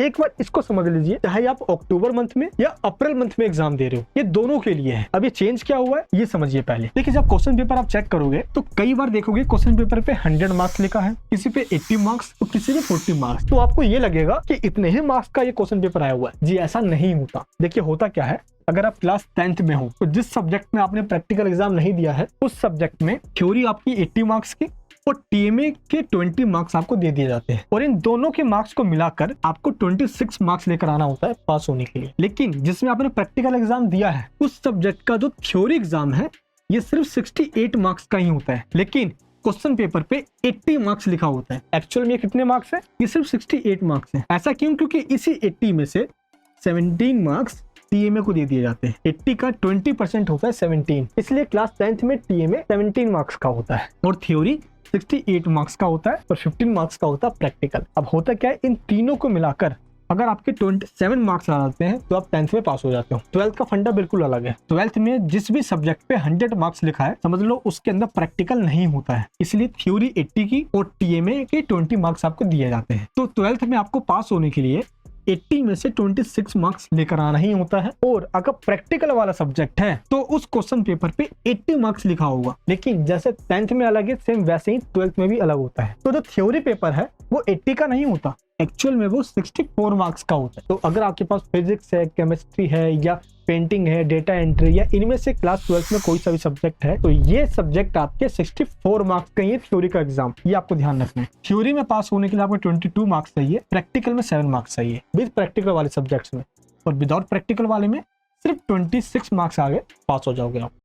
एक बार इसको समझ लीजिए, चाहे आप अक्टूबर मंथ में या अप्रैल मंथ में एग्जाम दे रहे हो, ये दोनों के लिए है। अब ये चेंज क्या हुआ है ये समझिए पहले। देखिए जब क्वेश्चन पेपर आप चेक करोगे तो कई बार देखोगे क्वेश्चन पेपर पे 100 मार्क्स लिखा है, किसी पे 80 मार्क्स तो किसी पे 40 मार्क्स, तो आपको ये लगेगा कि इतने ही मार्क्स का ये क्वेश्चन पेपर आया हुआ है। जी ऐसा नहीं होता। देखिए होता क्या है, अगर आप क्लास 10th में हो तो जिस सब्जेक्ट में आपने प्रैक्टिकल एग्जाम नहीं दिया है उस सब्जेक्ट में थ्योरी आपकी 80 मार्क्स की और टीएमए के 20 मार्क्स आपको दे दिए जाते हैं, और इन दोनों के मार्क्स को मिलाकर आपको 26 मार्क्स लेकर आना होता है पास होने के लिए। लेकिन जिसमें आपने प्रैक्टिकल एग्जाम दिया है उस सब्जेक्ट का जो थ्योरी एग्जाम है ये सिर्फ 68 मार्क्स का ही होता है, लेकिन क्वेश्चन पेपर पे 80 मार्क्स लिखा होता है। एक्चुअल में कितने मार्क्स है, ये सिर्फ 68 मार्क्स है। ऐसा क्यों, क्योंकि इसी 80 में से 17 मार्क्स टीएमए को दे दिए जाते हैं। 80 का 20% होता है 17, इसलिए क्लास 10th में टीएमए 17 मार्क्स का होता है और थ्योरी 68 मार्क्स का होता है और 15 मार्क्स का होता है प्रैक्टिकल। अब होता क्या है, इन तीनों को मिलाकर अगर आपके 27 मार्क्स आ जाते हैं तो आप 10th में पास हो जाते हो। 12th का फंडा बिल्कुल अलग है। 12th में जिस भी सब्जेक्ट पे 100 मार्क्स लिखा है समझ लो उसके अंदर प्रैक्टिकल नहीं होता है, इसलिए थ्योरी 80 की और टीएमए के 20 मार्क्स आपको दिए जाते हैं। तो 12th में आपको पास होने के लिए 80 में से 26 मार्क्स लेकर आना ही होता है, और अगर प्रैक्टिकल वाला सब्जेक्ट है तो उस क्वेश्चन पेपर पे 80 मार्क्स लिखा होगा। लेकिन जैसे 10th में अलग है सेम वैसे ही 12th में भी अलग होता है। तो जो थ्योरी पेपर है वो 80 का नहीं होता, एक्चुअल में वो 64 मार्क्स का होता है। तो अगर आपके पास फिजिक्स है, केमिस्ट्री है या पेंटिंग है, डेटा एंट्री या इनमें से क्लास 12th में कोई सा भी सब्जेक्ट है तो ये सब्जेक्ट आपके 64 मार्क्स का ही है थ्योरी का एग्जाम। ये आपको ध्यान रखना है। थ्योरी में पास होने के लिए आपको 22 मार्क्स चाहिए, प्रैक्टिकल में 7 मार्क्स चाहिए विद प्रैक्टिकल वाले सब्जेक्ट्स में, और विदाउट प्रैक्टिकल वाले में सिर्फ 26 मार्क्स आगे पास हो जाओगे आप।